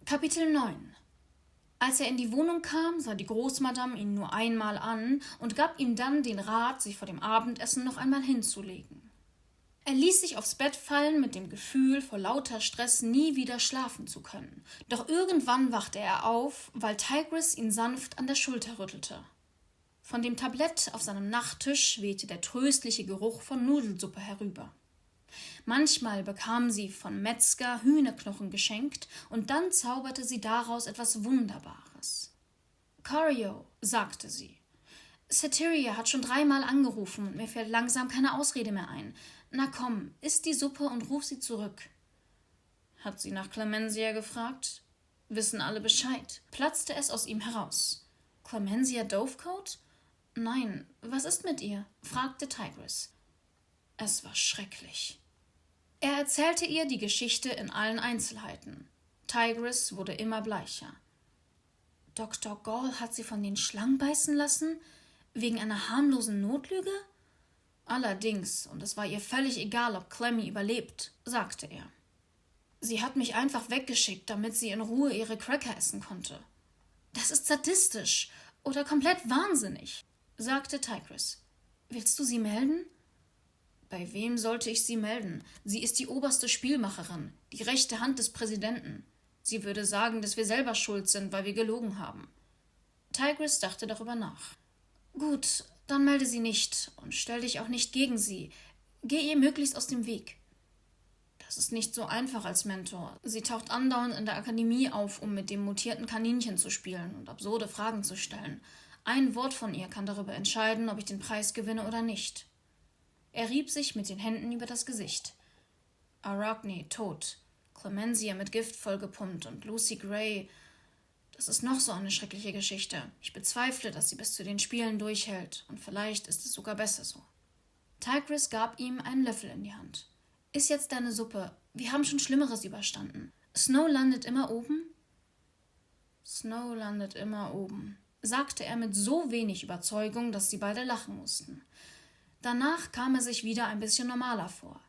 Kapitel 9. Als er in die Wohnung kam, sah die Großmadame ihn nur einmal an und gab ihm dann den Rat, sich vor dem Abendessen noch einmal hinzulegen. Er ließ sich aufs Bett fallen mit dem Gefühl, vor lauter Stress nie wieder schlafen zu können. Doch irgendwann wachte er auf, weil Tigris ihn sanft an der Schulter rüttelte. Von dem Tablett auf seinem Nachttisch wehte der tröstliche Geruch von Nudelsuppe herüber. Manchmal bekam sie von Metzger Hühnerknochen geschenkt und dann zauberte sie daraus etwas Wunderbares. »Corio«, sagte sie, »Satyria hat schon 3-mal angerufen und mir fällt langsam keine Ausrede mehr ein. Na komm, iss die Suppe und ruf sie zurück.« Hat sie nach Clemensia gefragt? Wissen alle Bescheid? Platzte es aus ihm heraus. »Clemensia Dovecote? Nein, was ist mit ihr?« fragte Tigris. Es war schrecklich. Er erzählte ihr die Geschichte in allen Einzelheiten. Tigris wurde immer bleicher. »Dr. Gall hat sie von den Schlangen beißen lassen? Wegen einer harmlosen Notlüge?« »Allerdings, und es war ihr völlig egal, ob Clemmy überlebt«, sagte er. »Sie hat mich einfach weggeschickt, damit sie in Ruhe ihre Cracker essen konnte.« »Das ist sadistisch oder komplett wahnsinnig«, sagte Tigris. »Willst du sie melden?« »Bei wem sollte ich sie melden? Sie ist die oberste Spielmacherin, die rechte Hand des Präsidenten. Sie würde sagen, dass wir selber schuld sind, weil wir gelogen haben.« Tigris dachte darüber nach. »Gut, dann melde sie nicht und stell dich auch nicht gegen sie. Geh ihr möglichst aus dem Weg.« »Das ist nicht so einfach als Mentor. Sie taucht andauernd in der Akademie auf, um mit dem mutierten Kaninchen zu spielen und absurde Fragen zu stellen. Ein Wort von ihr kann darüber entscheiden, ob ich den Preis gewinne oder nicht.« Er rieb sich mit den Händen über das Gesicht. »Arachne tot, Clemensia mit Gift vollgepumpt und Lucy Gray. Das ist noch so eine schreckliche Geschichte. Ich bezweifle, dass sie bis zu den Spielen durchhält, und vielleicht ist es sogar besser so.« Tigris gab ihm einen Löffel in die Hand. »Iss jetzt deine Suppe. Wir haben schon Schlimmeres überstanden. Snow landet immer oben?« »Snow landet immer oben«, sagte er mit so wenig Überzeugung, dass sie beide lachen mussten. Danach kam er sich wieder ein bisschen normaler vor.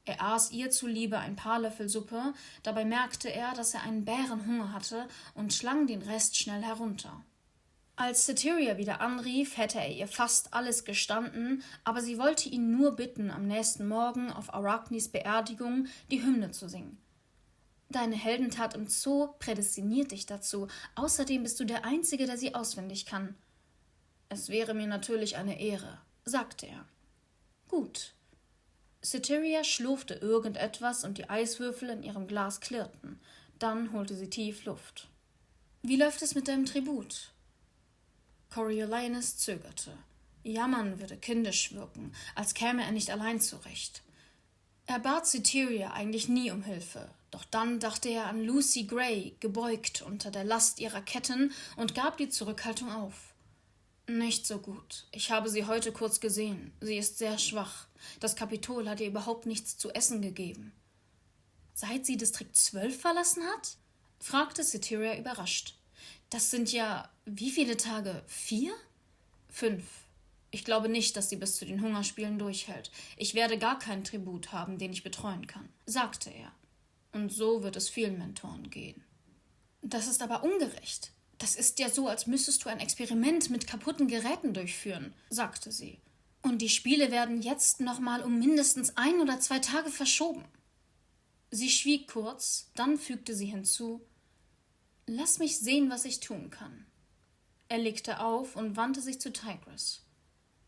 Er aß ihr zuliebe ein paar Löffel Suppe, dabei merkte er, dass er einen Bärenhunger hatte und schlang den Rest schnell herunter. Als Satyria wieder anrief, hätte er ihr fast alles gestanden, aber sie wollte ihn nur bitten, am nächsten Morgen auf Arachnes Beerdigung die Hymne zu singen. »Deine Heldentat im Zoo prädestiniert dich dazu, außerdem bist du der Einzige, der sie auswendig kann.« »Es wäre mir natürlich eine Ehre«, sagte er. »Gut.« Satyria schlurfte irgendetwas und die Eiswürfel in ihrem Glas klirrten. Dann holte sie tief Luft. »Wie läuft es mit deinem Tribut?« Coriolanus zögerte. Jammern würde kindisch wirken, als käme er nicht allein zurecht. Er bat Satyria eigentlich nie um Hilfe, doch dann dachte er an Lucy Gray, gebeugt unter der Last ihrer Ketten, und gab die Zurückhaltung auf. »Nicht so gut. Ich habe sie heute kurz gesehen. Sie ist sehr schwach. Das Kapitol hat ihr überhaupt nichts zu essen gegeben.« »Seit sie Distrikt 12 verlassen hat?« fragte Satyria überrascht. »Das sind ja, wie viele Tage? 4?« »5. Ich glaube nicht, dass sie bis zu den Hungerspielen durchhält. Ich werde gar keinen Tribut haben, den ich betreuen kann«, sagte er. »Und so wird es vielen Mentoren gehen.« »Das ist aber ungerecht. Das ist ja so, als müsstest du ein Experiment mit kaputten Geräten durchführen«, sagte sie. »Und die Spiele werden jetzt nochmal um mindestens 1 oder 2 Tage verschoben.« Sie schwieg kurz, dann fügte sie hinzu, »Lass mich sehen, was ich tun kann.« Er legte auf und wandte sich zu Tigris.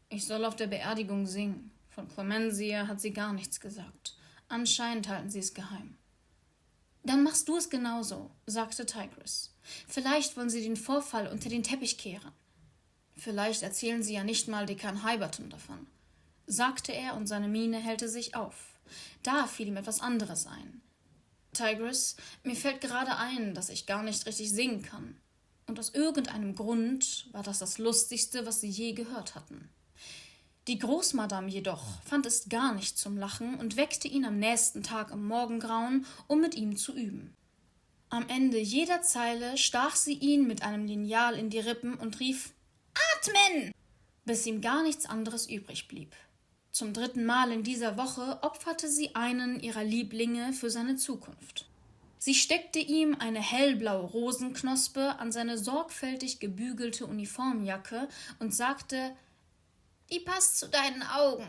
»Ich soll auf der Beerdigung singen. Von Clemensia hat sie gar nichts gesagt. Anscheinend halten sie es geheim.« »Dann machst du es genauso«, sagte Tigris. »Vielleicht wollen sie den Vorfall unter den Teppich kehren.« »Vielleicht erzählen sie ja nicht mal Dekan Hyberton davon«, sagte er, und seine Miene hellte sich auf. Da fiel ihm etwas anderes ein. »Tigris, mir fällt gerade ein, dass ich gar nicht richtig singen kann. Und aus irgendeinem Grund war das Lustigste, was sie je gehört hatten.« Die Großmadame jedoch fand es gar nicht zum Lachen und weckte ihn am nächsten Tag im Morgengrauen, um mit ihm zu üben. Am Ende jeder Zeile stach sie ihn mit einem Lineal in die Rippen und rief »Atmen!«, bis ihm gar nichts anderes übrig blieb. Zum 3. Mal in dieser Woche opferte sie einen ihrer Lieblinge für seine Zukunft. Sie steckte ihm eine hellblaue Rosenknospe an seine sorgfältig gebügelte Uniformjacke und sagte: »Die passt zu deinen Augen.«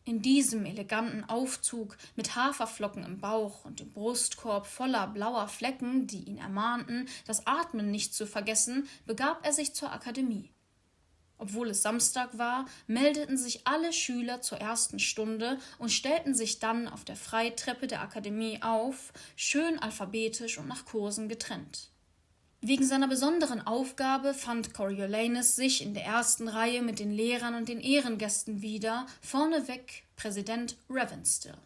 In diesem eleganten Aufzug mit Haferflocken im Bauch und dem Brustkorb voller blauer Flecken, die ihn ermahnten, das Atmen nicht zu vergessen, begab er sich zur Akademie. Obwohl es Samstag war, meldeten sich alle Schüler zur ersten Stunde und stellten sich dann auf der Freitreppe der Akademie auf, schön alphabetisch und nach Kursen getrennt. Wegen seiner besonderen Aufgabe fand Coriolanus sich in der ersten Reihe mit den Lehrern und den Ehrengästen wieder, vorneweg Präsident Ravenstill.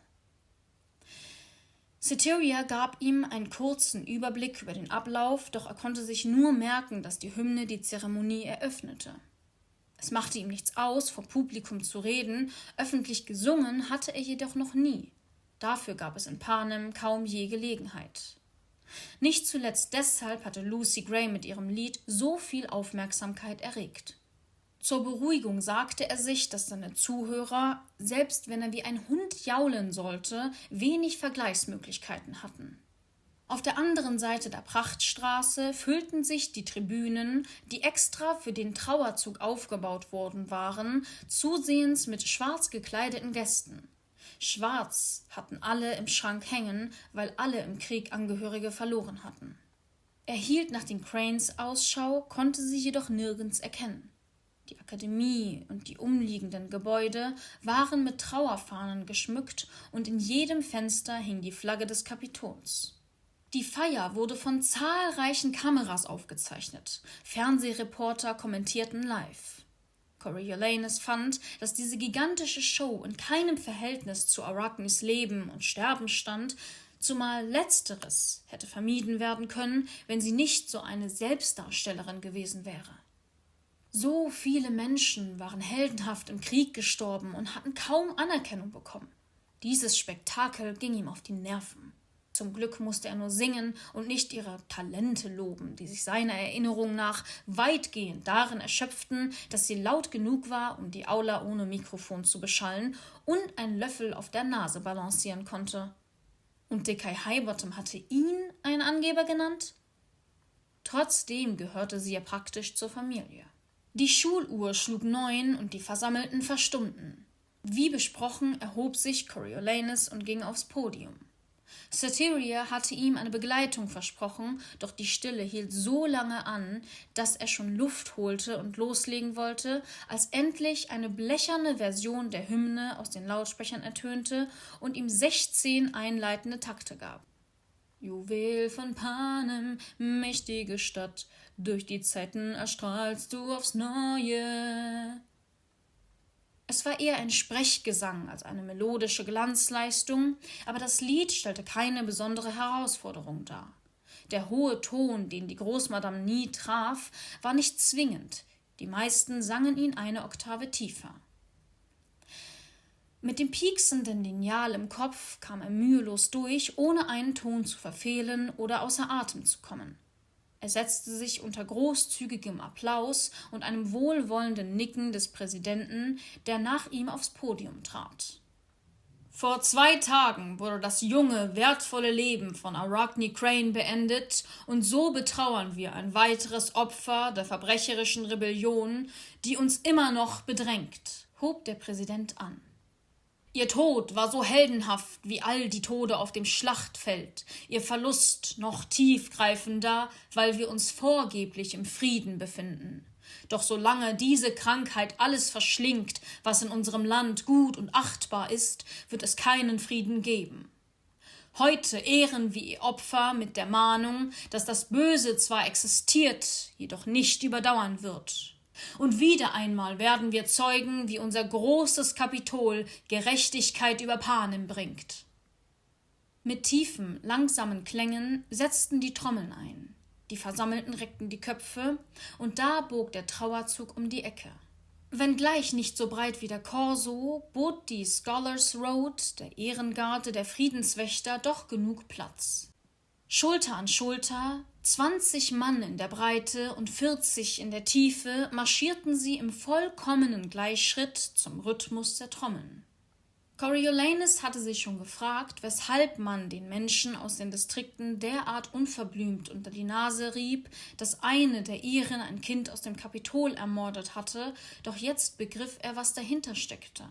Cytherea gab ihm einen kurzen Überblick über den Ablauf, doch er konnte sich nur merken, dass die Hymne die Zeremonie eröffnete. Es machte ihm nichts aus, vor Publikum zu reden, öffentlich gesungen hatte er jedoch noch nie. Dafür gab es in Panem kaum je Gelegenheit. Nicht zuletzt deshalb hatte Lucy Gray mit ihrem Lied so viel Aufmerksamkeit erregt. Zur Beruhigung sagte er sich, dass seine Zuhörer, selbst wenn er wie ein Hund jaulen sollte, wenig Vergleichsmöglichkeiten hatten. Auf der anderen Seite der Prachtstraße füllten sich die Tribünen, die extra für den Trauerzug aufgebaut worden waren, zusehends mit schwarz gekleideten Gästen. Schwarz hatten alle im Schrank hängen, weil alle im Krieg Angehörige verloren hatten. Er hielt nach den Cranes Ausschau, konnte sie jedoch nirgends erkennen. Die Akademie und die umliegenden Gebäude waren mit Trauerfahnen geschmückt und in jedem Fenster hing die Flagge des Kapitols. Die Feier wurde von zahlreichen Kameras aufgezeichnet. Fernsehreporter kommentierten live. Coriolanus fand, dass diese gigantische Show in keinem Verhältnis zu Arachnes Leben und Sterben stand, zumal Letzteres hätte vermieden werden können, wenn sie nicht so eine Selbstdarstellerin gewesen wäre. So viele Menschen waren heldenhaft im Krieg gestorben und hatten kaum Anerkennung bekommen. Dieses Spektakel ging ihm auf die Nerven. Zum Glück musste er nur singen und nicht ihre Talente loben, die sich seiner Erinnerung nach weitgehend darin erschöpften, dass sie laut genug war, um die Aula ohne Mikrofon zu beschallen und einen Löffel auf der Nase balancieren konnte. Und Decay Highbottom hatte ihn einen Angeber genannt? Trotzdem gehörte sie ja praktisch zur Familie. Die Schuluhr schlug 9 und die Versammelten verstummten. Wie besprochen erhob sich Coriolanus und ging aufs Podium. Cytherea hatte ihm eine Begleitung versprochen, doch die Stille hielt so lange an, dass er schon Luft holte und loslegen wollte, als endlich eine blecherne Version der Hymne aus den Lautsprechern ertönte und ihm 16 einleitende Takte gab. Juwel von Panem, mächtige Stadt, durch die Zeiten erstrahlst du aufs Neue. Es war eher ein Sprechgesang als eine melodische Glanzleistung, aber das Lied stellte keine besondere Herausforderung dar. Der hohe Ton, den die Großmadame nie traf, war nicht zwingend, die meisten sangen ihn eine Oktave tiefer. Mit dem pieksenden Lineal im Kopf kam er mühelos durch, ohne einen Ton zu verfehlen oder außer Atem zu kommen. Er setzte sich unter großzügigem Applaus und einem wohlwollenden Nicken des Präsidenten, der nach ihm aufs Podium trat. Vor 2 Tagen wurde das junge, wertvolle Leben von Arachne Crane beendet und so betrauern wir ein weiteres Opfer der verbrecherischen Rebellion, die uns immer noch bedrängt, hob der Präsident an. Ihr Tod war so heldenhaft wie all die Tode auf dem Schlachtfeld, ihr Verlust noch tiefgreifender, weil wir uns vorgeblich im Frieden befinden. Doch solange diese Krankheit alles verschlingt, was in unserem Land gut und achtbar ist, wird es keinen Frieden geben. Heute ehren wir ihr Opfer mit der Mahnung, dass das Böse zwar existiert, jedoch nicht überdauern wird. Und wieder einmal werden wir zeugen, wie unser großes Kapitol Gerechtigkeit über Panem bringt. Mit tiefen, langsamen Klängen setzten die Trommeln ein. Die Versammelten reckten die Köpfe, und da bog der Trauerzug um die Ecke. Wenngleich nicht so breit wie der Korso, bot die Scholars Road, der Ehrengarde der Friedenswächter, doch genug Platz. Schulter an Schulter, 20 Mann in der Breite und 40 in der Tiefe, marschierten sie im vollkommenen Gleichschritt zum Rhythmus der Trommeln. Coriolanus hatte sich schon gefragt, weshalb man den Menschen aus den Distrikten derart unverblümt unter die Nase rieb, dass eine der Iren ein Kind aus dem Kapitol ermordet hatte, doch jetzt begriff er, was dahinter steckte.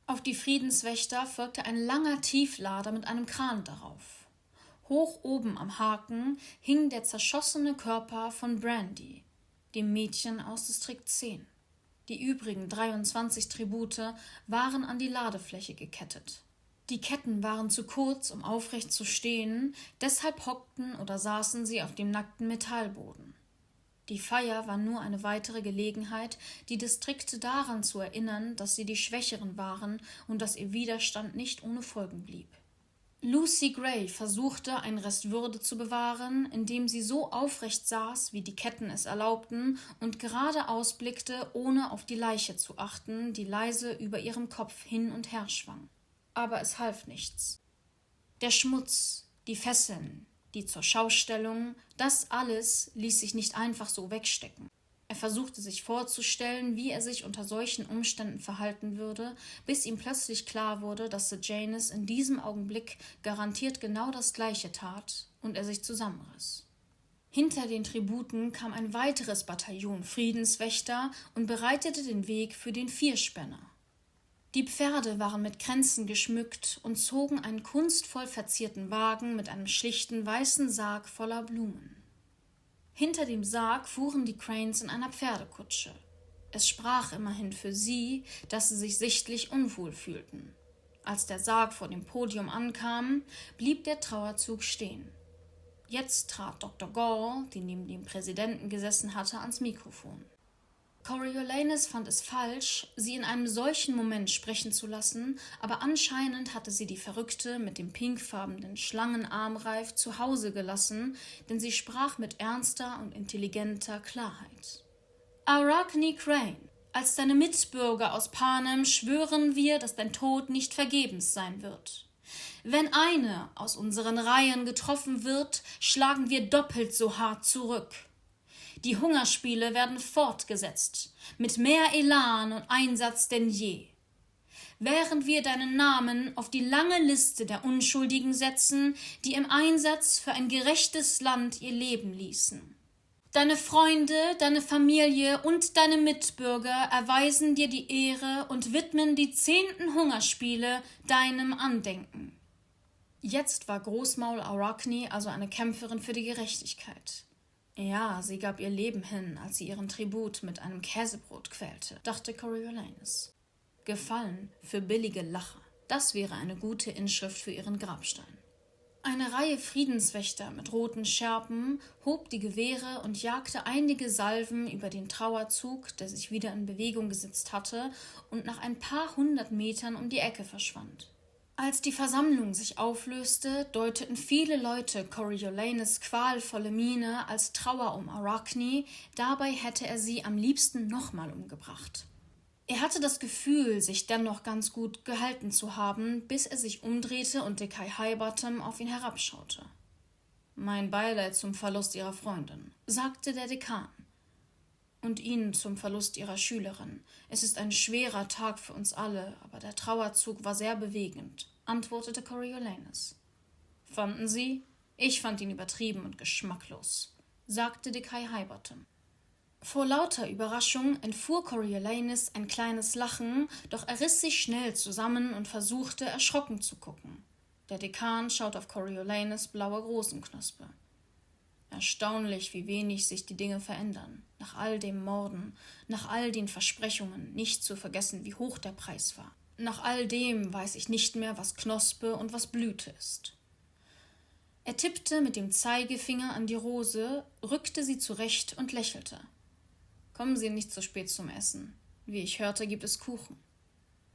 Auf die Friedenswächter folgte ein langer Tieflader mit einem Kran darauf. Hoch oben am Haken hing der zerschossene Körper von Brandy, dem Mädchen aus Distrikt 10. Die übrigen 23 Tribute waren an die Ladefläche gekettet. Die Ketten waren zu kurz, um aufrecht zu stehen, deshalb hockten oder saßen sie auf dem nackten Metallboden. Die Feier war nur eine weitere Gelegenheit, die Distrikte daran zu erinnern, dass sie die Schwächeren waren und dass ihr Widerstand nicht ohne Folgen blieb. Lucy Gray versuchte, einen Rest Würde zu bewahren, indem sie so aufrecht saß, wie die Ketten es erlaubten, und geradeaus blickte, ohne auf die Leiche zu achten, die leise über ihrem Kopf hin und her schwang. Aber es half nichts. Der Schmutz, die Fesseln, die Zurschaustellung, das alles ließ sich nicht einfach so wegstecken. Er versuchte sich vorzustellen, wie er sich unter solchen Umständen verhalten würde, bis ihm plötzlich klar wurde, dass Sejanus in diesem Augenblick garantiert genau das Gleiche tat und er sich zusammenriss. Hinter den Tributen kam ein weiteres Bataillon Friedenswächter und bereitete den Weg für den Vierspänner. Die Pferde waren mit Kränzen geschmückt und zogen einen kunstvoll verzierten Wagen mit einem schlichten weißen Sarg voller Blumen. Hinter dem Sarg fuhren die Cranes in einer Pferdekutsche. Es sprach immerhin für sie, dass sie sich sichtlich unwohl fühlten. Als der Sarg vor dem Podium ankam, blieb der Trauerzug stehen. Jetzt trat Dr. Gall, die neben dem Präsidenten gesessen hatte, ans Mikrofon. Coriolanus fand es falsch, sie in einem solchen Moment sprechen zu lassen, aber anscheinend hatte sie die Verrückte mit dem pinkfarbenen Schlangenarmreif zu Hause gelassen, denn sie sprach mit ernster und intelligenter Klarheit. Arachne Crane, als deine Mitbürger aus Panem schwören wir, dass dein Tod nicht vergebens sein wird. Wenn eine aus unseren Reihen getroffen wird, schlagen wir doppelt so hart zurück. Die Hungerspiele werden fortgesetzt, mit mehr Elan und Einsatz denn je. Während wir deinen Namen auf die lange Liste der Unschuldigen setzen, die im Einsatz für ein gerechtes Land ihr Leben ließen. Deine Freunde, deine Familie und deine Mitbürger erweisen dir die Ehre und widmen die 10. Hungerspiele deinem Andenken. Jetzt war Großmaul Arachne also eine Kämpferin für die Gerechtigkeit. Ja, sie gab ihr Leben hin, als sie ihren Tribut mit einem Käsebrot quälte, dachte Coriolanus. Gefallen für billige Lacher. Das wäre eine gute Inschrift für ihren Grabstein. Eine Reihe Friedenswächter mit roten Schärpen hob die Gewehre und jagte einige Salven über den Trauerzug, der sich wieder in Bewegung gesetzt hatte und nach ein paar 100 Metern um die Ecke verschwand. Als die Versammlung sich auflöste, deuteten viele Leute Coriolanus' qualvolle Miene als Trauer um Arachne, dabei hätte er sie am liebsten nochmal umgebracht. Er hatte das Gefühl, sich dennoch ganz gut gehalten zu haben, bis er sich umdrehte und Decay Highbottom auf ihn herabschaute. »Mein Beileid zum Verlust Ihrer Freundin«, sagte der Dekan. »Und Ihnen zum Verlust Ihrer Schülerin. Es ist ein schwerer Tag für uns alle, aber der Trauerzug war sehr bewegend«, antwortete Coriolanus. »Fanden Sie? Ich fand ihn übertrieben und geschmacklos«, sagte Decay Highbottom. Vor lauter Überraschung entfuhr Coriolanus ein kleines Lachen, doch er riss sich schnell zusammen und versuchte, erschrocken zu gucken. Der Dekan schaut auf Coriolanus' blaue Rosenknospe. Erstaunlich, wie wenig sich die Dinge verändern. Nach all dem Morden, nach all den Versprechungen, nicht zu vergessen, wie hoch der Preis war. Nach all dem weiß ich nicht mehr, was Knospe und was Blüte ist. Er tippte mit dem Zeigefinger an die Rose, rückte sie zurecht und lächelte. »Kommen Sie nicht zu spät zum Essen. Wie ich hörte, gibt es Kuchen.«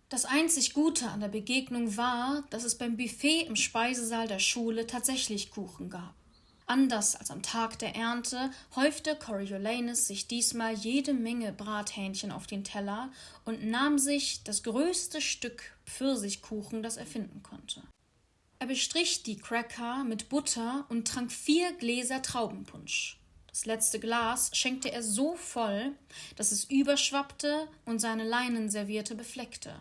Das einzig Gute an der Begegnung war, dass es beim Buffet im Speisesaal der Schule tatsächlich Kuchen gab. Anders als am Tag der Ernte häufte Coriolanus sich diesmal jede Menge Brathähnchen auf den Teller und nahm sich das größte Stück Pfirsichkuchen, das er finden konnte. Er bestrich die Cracker mit Butter und trank 4 Gläser Traubenpunsch. Das letzte Glas schenkte er so voll, dass es überschwappte und seine Leinenserviette befleckte.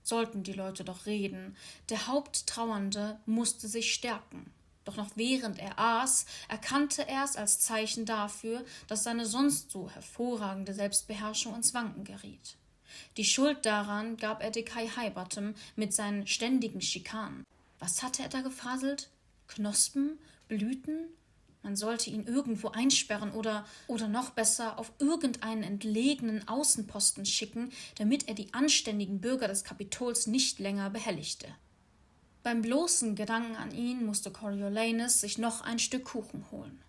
Sollten die Leute doch reden. Der Haupttrauernde musste sich stärken. Doch noch während er aß, erkannte er es als Zeichen dafür, dass seine sonst so hervorragende Selbstbeherrschung ins Wanken geriet. Die Schuld daran gab er Decay Highbottom mit seinen ständigen Schikanen. Was hatte er da gefaselt? Knospen? Blüten? Man sollte ihn irgendwo einsperren oder noch besser auf irgendeinen entlegenen Außenposten schicken, damit er die anständigen Bürger des Kapitols nicht länger behelligte. Beim bloßen Gedanken an ihn musste Coriolanus sich noch ein Stück Kuchen holen.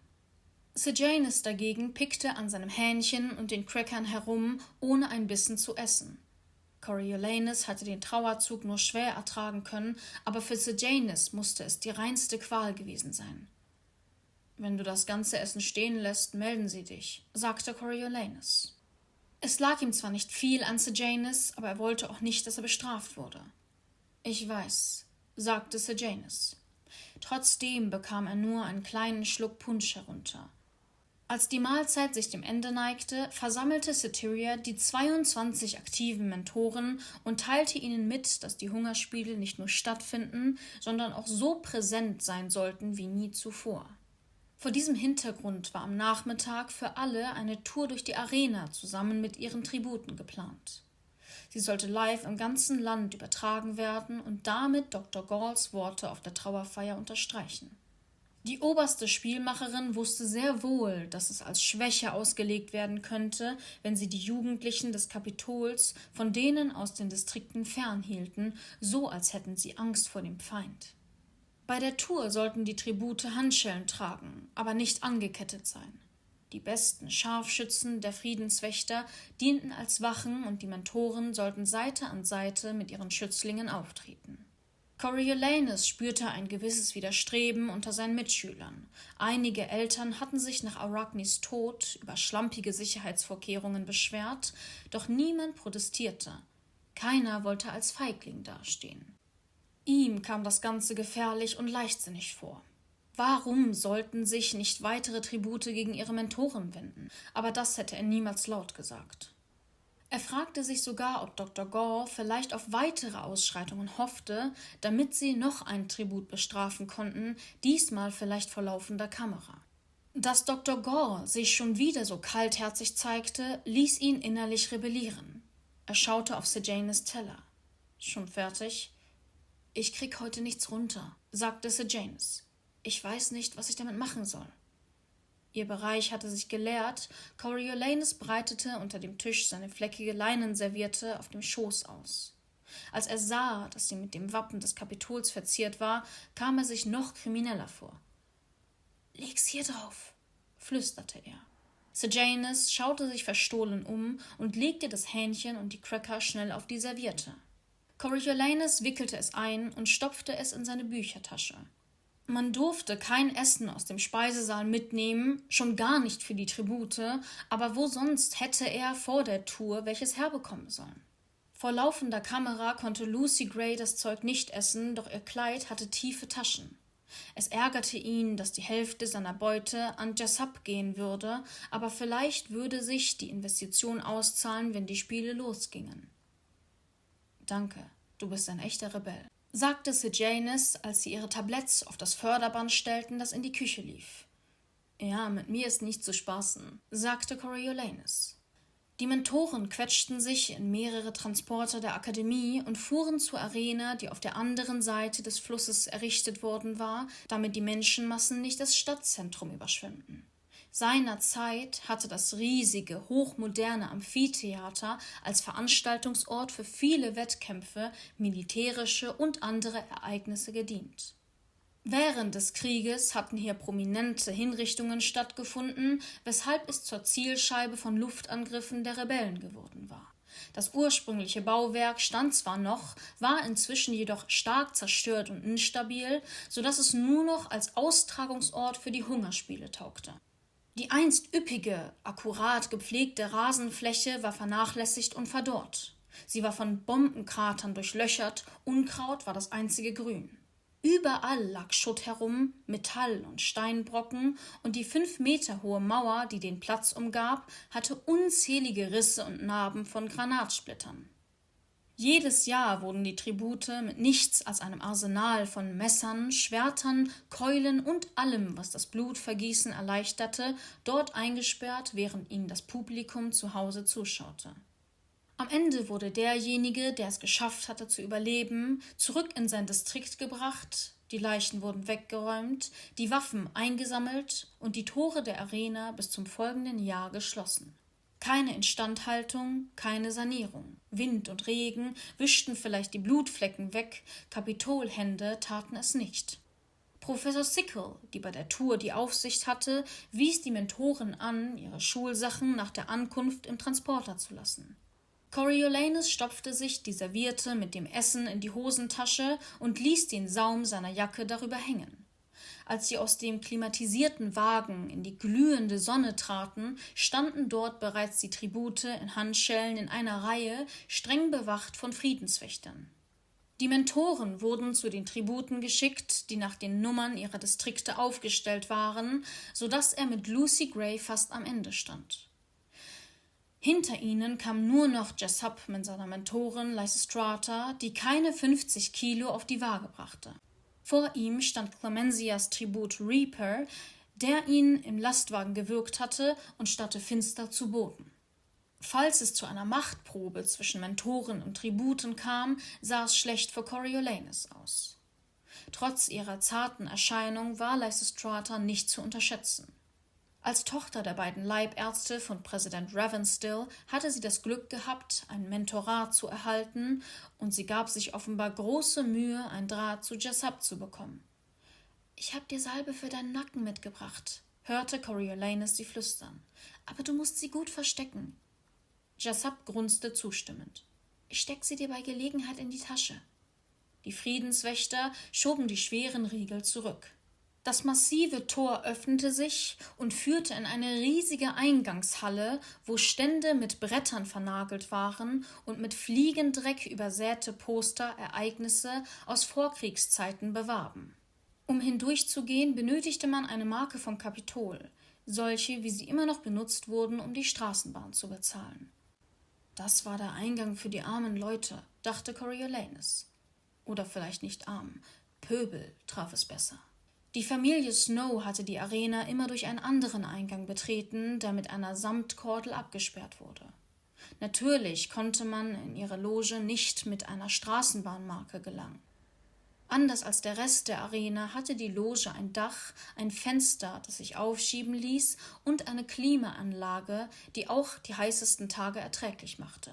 Sejanus dagegen pickte an seinem Hähnchen und den Crackern herum, ohne ein Bissen zu essen. Coriolanus hatte den Trauerzug nur schwer ertragen können, aber für Sejanus musste es die reinste Qual gewesen sein. »Wenn du das ganze Essen stehen lässt, melden sie dich«, sagte Coriolanus. Es lag ihm zwar nicht viel an Sejanus, aber er wollte auch nicht, dass er bestraft wurde. »Ich weiß«, sagte Sejanus. Trotzdem bekam er nur einen kleinen Schluck Punsch herunter. Als die Mahlzeit sich dem Ende neigte, versammelte Satyria die 22 aktiven Mentoren und teilte ihnen mit, dass die Hungerspiele nicht nur stattfinden, sondern auch so präsent sein sollten wie nie zuvor. Vor diesem Hintergrund war am Nachmittag für alle eine Tour durch die Arena zusammen mit ihren Tributen geplant. Sie sollte live im ganzen Land übertragen werden und damit Dr. Galls Worte auf der Trauerfeier unterstreichen. Die oberste Spielmacherin wusste sehr wohl, dass es als Schwäche ausgelegt werden könnte, wenn sie die Jugendlichen des Kapitols von denen aus den Distrikten fernhielten, so als hätten sie Angst vor dem Feind. Bei der Tour sollten die Tribute Handschellen tragen, aber nicht angekettet sein. Die besten Scharfschützen der Friedenswächter dienten als Wachen und die Mentoren sollten Seite an Seite mit ihren Schützlingen auftreten. Coriolanus spürte ein gewisses Widerstreben unter seinen Mitschülern. Einige Eltern hatten sich nach Arachnis Tod über schlampige Sicherheitsvorkehrungen beschwert, doch niemand protestierte. Keiner wollte als Feigling dastehen. Ihm kam das Ganze gefährlich und leichtsinnig vor. Warum sollten sich nicht weitere Tribute gegen ihre Mentoren wenden? Aber das hätte er niemals laut gesagt. Er fragte sich sogar, ob Dr. Gall vielleicht auf weitere Ausschreitungen hoffte, damit sie noch ein Tribut bestrafen konnten, diesmal vielleicht vor laufender Kamera. Dass Dr. Gall sich schon wieder so kaltherzig zeigte, ließ ihn innerlich rebellieren. Er schaute auf Sejanus Teller. »Schon fertig?« »Ich krieg heute nichts runter«, sagte Sejanus. »Ich weiß nicht, was ich damit machen soll.« Ihr Bereich hatte sich geleert, Coriolanus breitete unter dem Tisch seine fleckige Leinenserviette auf dem Schoß aus. Als er sah, dass sie mit dem Wappen des Kapitols verziert war, kam er sich noch krimineller vor. »Leg's hier drauf«, flüsterte er. Sejanus schaute sich verstohlen um und legte das Hähnchen und die Cracker schnell auf die Serviette. Coriolanus wickelte es ein und stopfte es in seine Büchertasche. Man durfte kein Essen aus dem Speisesaal mitnehmen, schon gar nicht für die Tribute, aber wo sonst hätte er vor der Tour welches herbekommen sollen? Vor laufender Kamera konnte Lucy Gray das Zeug nicht essen, doch ihr Kleid hatte tiefe Taschen. Es ärgerte ihn, dass die Hälfte seiner Beute an Jessup gehen würde, aber vielleicht würde sich die Investition auszahlen, wenn die Spiele losgingen. »Danke, du bist ein echter Rebell«, sagte Sejanus, als sie ihre Tabletts auf das Förderband stellten, das in die Küche lief. »Ja, mit mir ist nicht zu spaßen«, sagte Coriolanus. Die Mentoren quetschten sich in mehrere Transporter der Akademie und fuhren zur Arena, die auf der anderen Seite des Flusses errichtet worden war, damit die Menschenmassen nicht das Stadtzentrum überschwemmten. Seinerzeit hatte das riesige, hochmoderne Amphitheater als Veranstaltungsort für viele Wettkämpfe, militärische und andere Ereignisse gedient. Während des Krieges hatten hier prominente Hinrichtungen stattgefunden, weshalb es zur Zielscheibe von Luftangriffen der Rebellen geworden war. Das ursprüngliche Bauwerk stand zwar noch, war inzwischen jedoch stark zerstört und instabil, sodass es nur noch als Austragungsort für die Hungerspiele taugte. Die einst üppige, akkurat gepflegte Rasenfläche war vernachlässigt und verdorrt. Sie war von Bombenkratern durchlöchert, Unkraut war das einzige Grün. Überall lag Schutt herum, Metall- und Steinbrocken, und die 5 Meter hohe Mauer, die den Platz umgab, hatte unzählige Risse und Narben von Granatsplittern. Jedes Jahr wurden die Tribute mit nichts als einem Arsenal von Messern, Schwertern, Keulen und allem, was das Blutvergießen erleichterte, dort eingesperrt, während ihnen das Publikum zu Hause zuschaute. Am Ende wurde derjenige, der es geschafft hatte zu überleben, zurück in sein Distrikt gebracht, die Leichen wurden weggeräumt, die Waffen eingesammelt und die Tore der Arena bis zum folgenden Jahr geschlossen. Keine Instandhaltung, keine Sanierung. Wind und Regen wischten vielleicht die Blutflecken weg, Kapitolhände taten es nicht. Professor Sickle, die bei der Tour die Aufsicht hatte, wies die Mentoren an, ihre Schulsachen nach der Ankunft im Transporter zu lassen. Coriolanus stopfte sich die Serviette mit dem Essen in die Hosentasche und ließ den Saum seiner Jacke darüber hängen. Als sie aus dem klimatisierten Wagen in die glühende Sonne traten, standen dort bereits die Tribute in Handschellen in einer Reihe, streng bewacht von Friedenswächtern. Die Mentoren wurden zu den Tributen geschickt, die nach den Nummern ihrer Distrikte aufgestellt waren, so dass er mit Lucy Gray fast am Ende stand. Hinter ihnen kam nur noch Jessup mit seiner Mentorin Lysistrata, die keine 50 Kilo auf die Waage brachte. Vor ihm stand Clemensias Tribut Reaper, der ihn im Lastwagen gewürgt hatte und starrte finster zu Boden. Falls es zu einer Machtprobe zwischen Mentoren und Tributen kam, sah es schlecht für Coriolanus aus. Trotz ihrer zarten Erscheinung war Lysistrata nicht zu unterschätzen. Als Tochter der beiden Leibärzte von Präsident Ravenstill hatte sie das Glück gehabt, ein Mentorat zu erhalten, und sie gab sich offenbar große Mühe, ein Draht zu Jessup zu bekommen. »Ich habe dir Salbe für deinen Nacken mitgebracht«, hörte Coriolanus sie flüstern. »Aber du musst sie gut verstecken.« Jessup grunzte zustimmend. »Ich steck sie dir bei Gelegenheit in die Tasche.« Die Friedenswächter schoben die schweren Riegel zurück. Das massive Tor öffnete sich und führte in eine riesige Eingangshalle, wo Stände mit Brettern vernagelt waren und mit Fliegendreck übersäte Poster Ereignisse aus Vorkriegszeiten bewarben. Um hindurchzugehen, benötigte man eine Marke vom Kapitol, solche, wie sie immer noch benutzt wurden, um die Straßenbahn zu bezahlen. Das war der Eingang für die armen Leute, dachte Coriolanus. Oder vielleicht nicht arm, Pöbel traf es besser. Die Familie Snow hatte die Arena immer durch einen anderen Eingang betreten, der mit einer Samtkordel abgesperrt wurde. Natürlich konnte man in ihre Loge nicht mit einer Straßenbahnmarke gelangen. Anders als der Rest der Arena hatte die Loge ein Dach, ein Fenster, das sich aufschieben ließ, und eine Klimaanlage, die auch die heißesten Tage erträglich machte.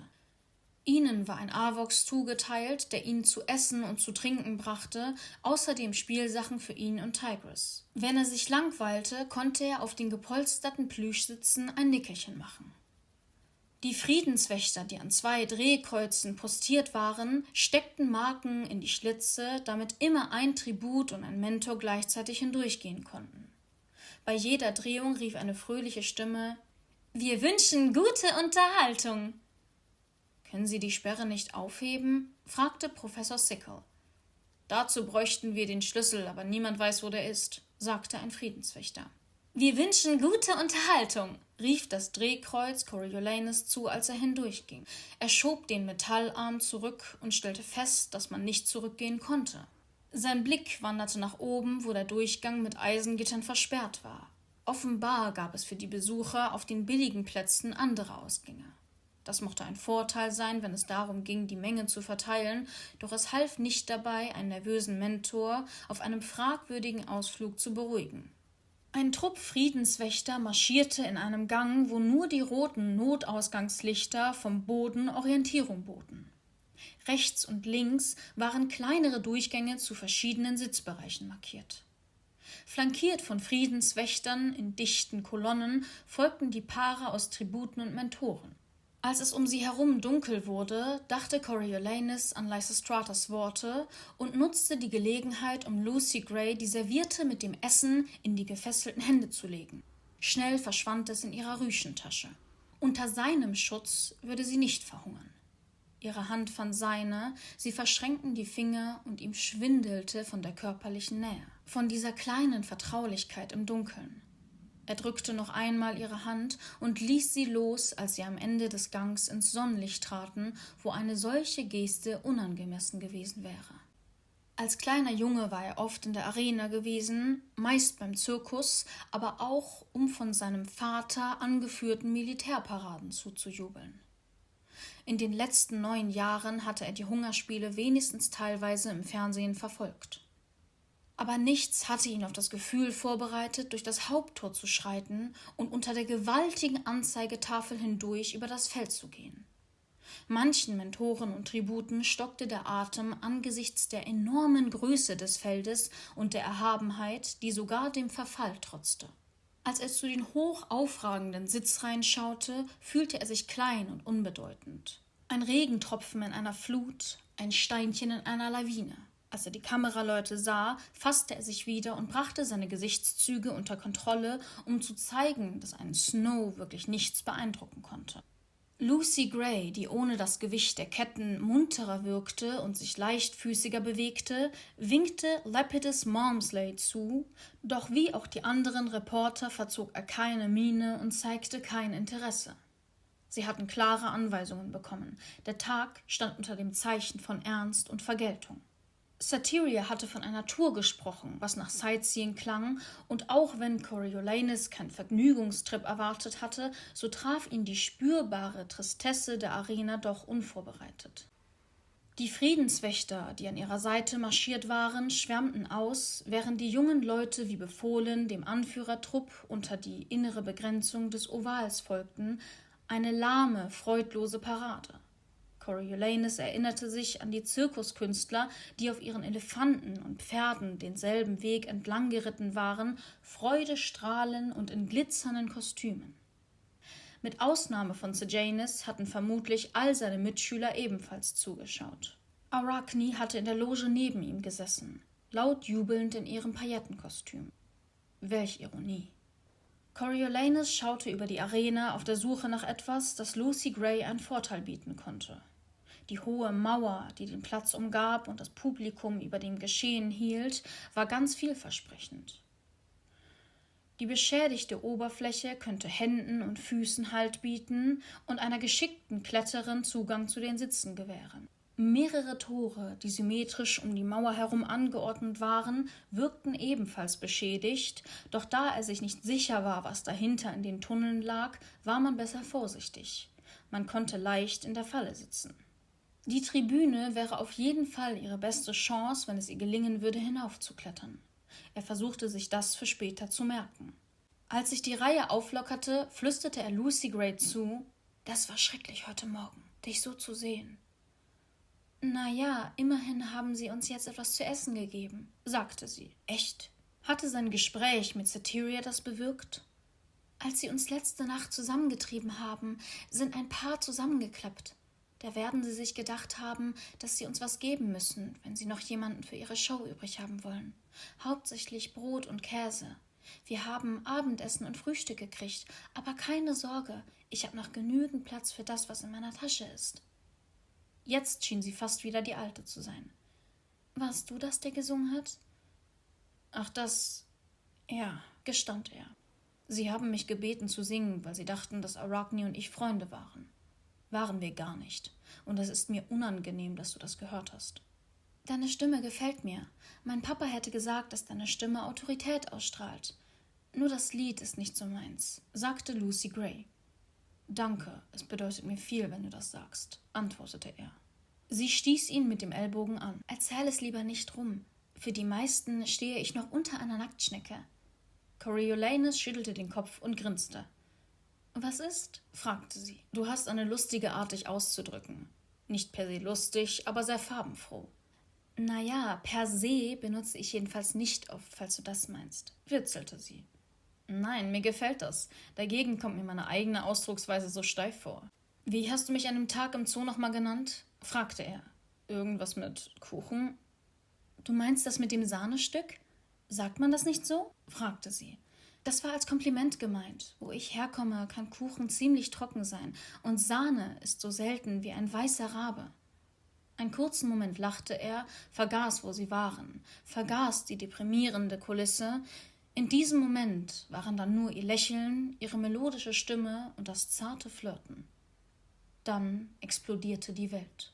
Ihnen war ein Avox zugeteilt, der ihnen zu essen und zu trinken brachte, außerdem Spielsachen für ihn und Tigris. Wenn er sich langweilte, konnte er auf den gepolsterten Plüschsitzen ein Nickerchen machen. Die Friedenswächter, die an 2 Drehkreuzen postiert waren, steckten Marken in die Schlitze, damit immer ein Tribut und ein Mentor gleichzeitig hindurchgehen konnten. Bei jeder Drehung rief eine fröhliche Stimme: »Wir wünschen gute Unterhaltung!« »Können Sie die Sperre nicht aufheben?« fragte Professor Sickle. »Dazu bräuchten wir den Schlüssel, aber niemand weiß, wo der ist«, sagte ein Friedenswächter. »Wir wünschen gute Unterhaltung«, rief das Drehkreuz Coriolanus zu, als er hindurchging. Er schob den Metallarm zurück und stellte fest, dass man nicht zurückgehen konnte. Sein Blick wanderte nach oben, wo der Durchgang mit Eisengittern versperrt war. Offenbar gab es für die Besucher auf den billigen Plätzen andere Ausgänge. Das mochte ein Vorteil sein, wenn es darum ging, die Menge zu verteilen, doch es half nicht dabei, einen nervösen Mentor auf einem fragwürdigen Ausflug zu beruhigen. Ein Trupp Friedenswächter marschierte in einem Gang, wo nur die roten Notausgangslichter vom Boden Orientierung boten. Rechts und links waren kleinere Durchgänge zu verschiedenen Sitzbereichen markiert. Flankiert von Friedenswächtern in dichten Kolonnen folgten die Paare aus Tributen und Mentoren. Als es um sie herum dunkel wurde, dachte Coriolanus an Lysistratas Worte und nutzte die Gelegenheit, um Lucy Gray die Serviette mit dem Essen in die gefesselten Hände zu legen. Schnell verschwand es in ihrer Rüschentasche. Unter seinem Schutz würde sie nicht verhungern. Ihre Hand fand seine, sie verschränkten die Finger und ihm schwindelte von der körperlichen Nähe, von dieser kleinen Vertraulichkeit im Dunkeln. Er drückte noch einmal ihre Hand und ließ sie los, als sie am Ende des Gangs ins Sonnenlicht traten, wo eine solche Geste unangemessen gewesen wäre. Als kleiner Junge war er oft in der Arena gewesen, meist beim Zirkus, aber auch, um von seinem Vater angeführten Militärparaden zuzujubeln. In den letzten 9 Jahren hatte er die Hungerspiele wenigstens teilweise im Fernsehen verfolgt. Aber nichts hatte ihn auf das Gefühl vorbereitet, durch das Haupttor zu schreiten und unter der gewaltigen Anzeigetafel hindurch über das Feld zu gehen. Manchen Mentoren und Tributen stockte der Atem angesichts der enormen Größe des Feldes und der Erhabenheit, die sogar dem Verfall trotzte. Als er zu den hoch aufragenden Sitzreihen schaute, fühlte er sich klein und unbedeutend. Ein Regentropfen in einer Flut, ein Steinchen in einer Lawine. Als er die Kameraleute sah, fasste er sich wieder und brachte seine Gesichtszüge unter Kontrolle, um zu zeigen, dass einen Snow wirklich nichts beeindrucken konnte. Lucy Gray, die ohne das Gewicht der Ketten munterer wirkte und sich leichtfüßiger bewegte, winkte Lapidus Malmsley zu, doch wie auch die anderen Reporter verzog er keine Miene und zeigte kein Interesse. Sie hatten klare Anweisungen bekommen. Der Tag stand unter dem Zeichen von Ernst und Vergeltung. Satyria hatte von einer Tour gesprochen, was nach Sightseeing klang, und auch wenn Coriolanus keinen Vergnügungstrip erwartet hatte, so traf ihn die spürbare Tristesse der Arena doch unvorbereitet. Die Friedenswächter, die an ihrer Seite marschiert waren, schwärmten aus, während die jungen Leute wie befohlen dem Anführertrupp unter die innere Begrenzung des Ovals folgten, eine lahme, freudlose Parade. Coriolanus erinnerte sich an die Zirkuskünstler, die auf ihren Elefanten und Pferden denselben Weg entlang geritten waren, freudestrahlend und in glitzernden Kostümen. Mit Ausnahme von Sejanus hatten vermutlich all seine Mitschüler ebenfalls zugeschaut. Arachne hatte in der Loge neben ihm gesessen, laut jubelnd in ihrem Paillettenkostüm. Welch Ironie! Coriolanus schaute über die Arena auf der Suche nach etwas, das Lucy Gray einen Vorteil bieten konnte. Die hohe Mauer, die den Platz umgab und das Publikum über dem Geschehen hielt, war ganz vielversprechend. Die beschädigte Oberfläche könnte Händen und Füßen Halt bieten und einer geschickten Kletterin Zugang zu den Sitzen gewähren. Mehrere Tore, die symmetrisch um die Mauer herum angeordnet waren, wirkten ebenfalls beschädigt, doch da er sich nicht sicher war, was dahinter in den Tunneln lag, war man besser vorsichtig. Man konnte leicht in der Falle sitzen. Die Tribüne wäre auf jeden Fall ihre beste Chance, wenn es ihr gelingen würde, hinaufzuklettern. Er versuchte sich das für später zu merken. Als sich die Reihe auflockerte, flüsterte er Lucy Gray zu: »Das war schrecklich heute Morgen, dich so zu sehen.« »Na ja, immerhin haben sie uns jetzt etwas zu essen gegeben«, sagte sie. »Echt? Hatte sein Gespräch mit Satyria das bewirkt?« »Als sie uns letzte Nacht zusammengetrieben haben, sind ein paar zusammengeklappt. Da werden sie sich gedacht haben, dass sie uns was geben müssen, wenn sie noch jemanden für ihre Show übrig haben wollen. Hauptsächlich Brot und Käse. Wir haben Abendessen und Frühstück gekriegt, aber keine Sorge, ich habe noch genügend Platz für das, was in meiner Tasche ist.« Jetzt schien sie fast wieder die Alte zu sein. »Warst du das, der gesungen hat?« »Ach, das, ja«, gestand er. »Sie haben mich gebeten zu singen, weil sie dachten, dass Arachne und ich Freunde waren. Waren wir gar nicht. Und es ist mir unangenehm, dass du das gehört hast.« »Deine Stimme gefällt mir. Mein Papa hätte gesagt, dass deine Stimme Autorität ausstrahlt. Nur das Lied ist nicht so meins«, sagte Lucy Gray. »Danke, es bedeutet mir viel, wenn du das sagst«, antwortete er. Sie stieß ihn mit dem Ellbogen an. »Erzähl es lieber nicht rum. Für die meisten stehe ich noch unter einer Nacktschnecke.« Coriolanus schüttelte den Kopf und grinste. »Was ist?« fragte sie. »Du hast eine lustige Art, dich auszudrücken. Nicht per se lustig, aber sehr farbenfroh.« »Naja, per se benutze ich jedenfalls nicht oft, falls du das meinst«, witzelte sie. »Nein, mir gefällt das. Dagegen kommt mir meine eigene Ausdrucksweise so steif vor.« »Wie hast du mich an dem Tag im Zoo nochmal genannt?« fragte er. »Irgendwas mit Kuchen?« »Du meinst das mit dem Sahnestück? Sagt man das nicht so?« fragte sie. »Das war als Kompliment gemeint. Wo ich herkomme, kann Kuchen ziemlich trocken sein, und Sahne ist so selten wie ein weißer Rabe.« Einen kurzen Moment lachte er, vergaß, wo sie waren, vergaß die deprimierende Kulisse. In diesem Moment waren dann nur ihr Lächeln, ihre melodische Stimme und das zarte Flirten. Dann explodierte die Welt.